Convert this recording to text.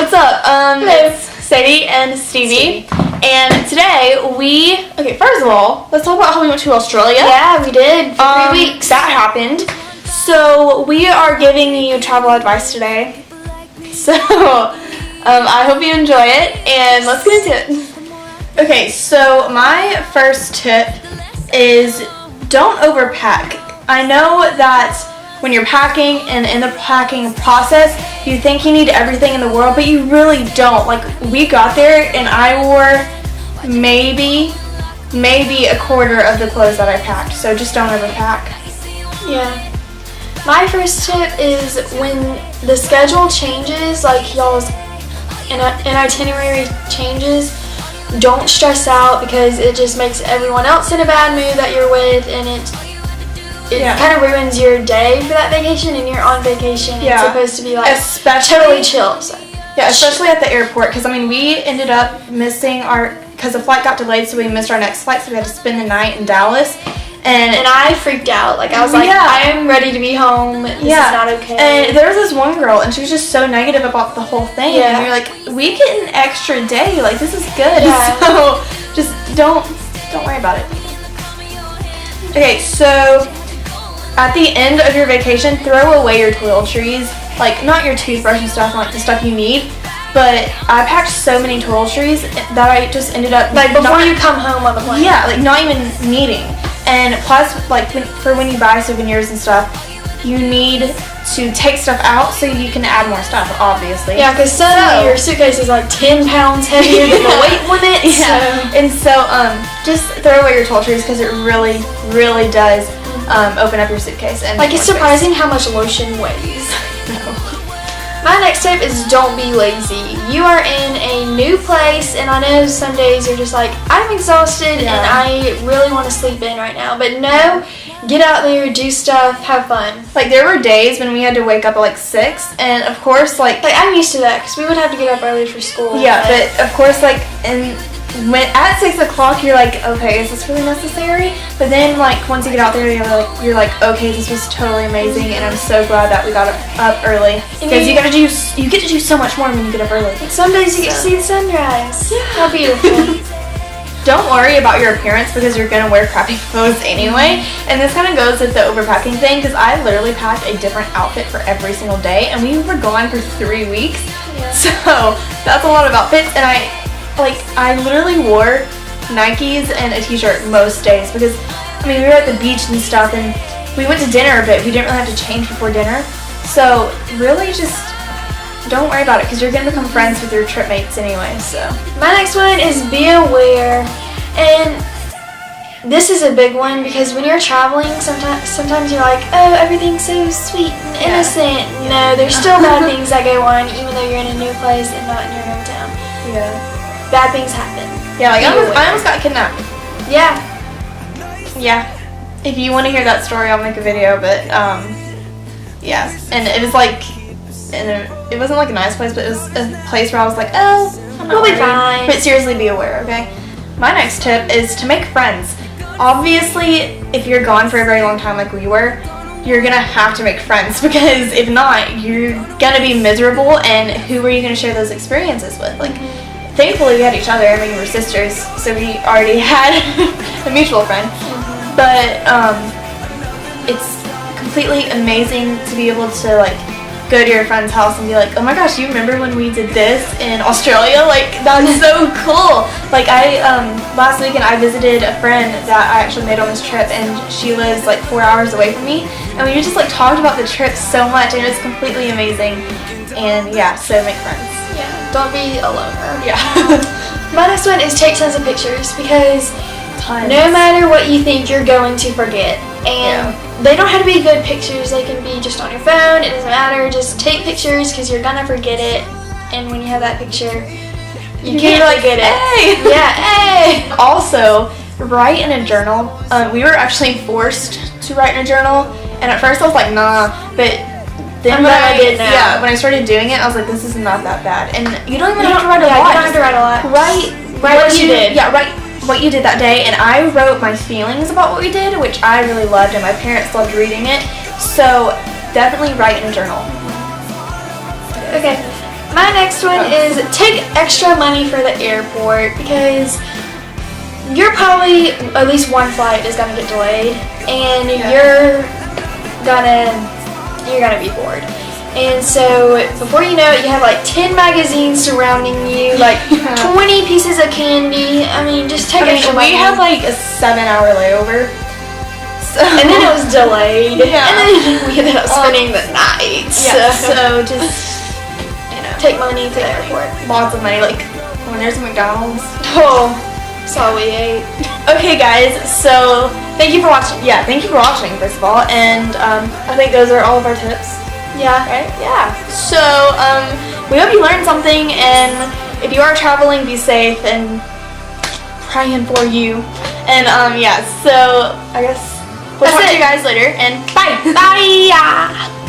What's up? Hello. It's Sadie and Stevie. And today first of all, let's talk about how we went to Australia. Yeah, we did for 3 weeks. That happened. So we are giving you travel advice today. So I hope you enjoy it, and let's get into it. Okay, so my first tip is don't overpack. I know that when you're packing and in the packing process, you think you need everything in the world, but you really don't. Like, we got there and I wore maybe a quarter of the clothes that I packed, so just don't overpack. Yeah. My first tip is when the schedule changes, like y'all's an itinerary changes, don't stress out because it just makes everyone else in a bad mood that you're with, and it kind of ruins your day for that vacation, and you're on vacation. Yeah. It's supposed to be like especially, totally chill. So. Yeah, especially at the airport, because we ended up missing because the flight got delayed, so we missed our next flight, so we had to spend the night in Dallas. And I freaked out. Like, I was like, I am ready to be home. This is not okay. And there was this one girl, and she was just so negative about the whole thing. Yeah. And you're like, we get an extra day. Like, this is good. Yeah. So just don't worry about it. Okay, so at the end of your vacation, throw away your toiletries. Like, not your toothbrush and stuff, like the stuff you need. But I packed so many toiletries that I just ended up like before you come home on the plane. Yeah, like not even needing. And plus, like for when you buy souvenirs and stuff, you need to take stuff out so you can add more stuff, obviously. Yeah, because suddenly your suitcase is like 10 pounds heavier than the weight limit. Yeah. And so just throw away your toiletries because it really, really does open up your suitcase. And like, it's surprising how much lotion weighs. My next tip is don't be lazy. You are in a new place, and I know some days you're just like, I'm exhausted and I really want to sleep in right now. But no, get out there, do stuff, have fun. Like, there were days when we had to wake up at like 6, and of course, like I'm used to that because we would have to get up early for school. Yeah, but of course, like, when at 6 o'clock, you're like, okay, is this really necessary? But then, like, once you get out there, you're like, okay, this was totally amazing, and I'm so glad that we got up early because you get to do so much more when you get up early. Like, some days you get to see the sunrise. Yeah, how beautiful. Don't worry about your appearance because you're gonna wear crappy clothes anyway. And this kind of goes with the overpacking thing because I literally packed a different outfit for every single day, and we were gone for 3 weeks, so that's a lot of outfits. And I literally wore Nikes and a t-shirt most days because, we were at the beach and stuff, and we went to dinner, but we didn't really have to change before dinner. So really just don't worry about it because you're going to become friends with your trip mates anyway. So my next one is be aware. And this is a big one because when you're traveling, sometimes you're like, oh, everything's so sweet and innocent. No, there's still bad things that go on even though you're in a new place and not in your hometown. Yeah. Bad things happen. Yeah, like I almost got kidnapped. Yeah. Yeah. If you want to hear that story, I'll make a video, but yeah. And it was like, it wasn't like a nice place, but it was a place where I was like, oh, we'll be fine. But seriously, be aware, okay? My next tip is to make friends. Obviously, if you're gone for a very long time like we were, you're gonna have to make friends because if not, you're gonna be miserable, and who are you gonna share those experiences with? Like, thankfully we had each other. We were sisters, so we already had a mutual friend. But it's completely amazing to be able to like go to your friend's house and be like, oh my gosh, you remember when we did this in Australia? Like, that's so cool. Like, last weekend I visited a friend that I actually made on this trip, and she lives like 4 hours away from me, and we just like talked about the trip so much, and it was completely amazing. And yeah, so make friends. Yeah, don't be a loner. Yeah. My next one is take tons of pictures because no matter what you think, you're going to forget. And they don't have to be good pictures. They can be just on your phone. It doesn't matter. Just take pictures because you're going to forget it. And when you have that picture, you can't forget it. Hey! Yeah, hey! Also, write in a journal. We were actually forced to write in a journal. And at first I was like, nah. But then when I started doing it, I was like, this is not that bad. And you don't even have to write a lot. You don't have to write a lot. Write what you did. Yeah, write what you did that day, and I wrote my feelings about what we did, which I really loved, and my parents loved reading it. So definitely write in a journal. Okay. My next one is take extra money for the airport, because you're probably, at least one flight is gonna get delayed, and you're gonna be bored. And so before you know it, you have like 10 magazines surrounding you, like 20 pieces of candy. I mean, just take extra money. We had like a 7-hour layover. So. And then it was delayed. Yeah. And then we ended up spending the night. Yeah. So just, take money to the airport. Lots of money. Like when there's McDonald's. Oh, that's all we ate. Okay, guys. So thank you for watching. Yeah, thank you for watching. First of all, and I think those are all of our tips. Yeah. Right? Yeah. So, we hope you learned something, and if you are traveling, be safe, and praying for you. And, yeah, so I guess we'll talk to you guys later, and bye! Bye!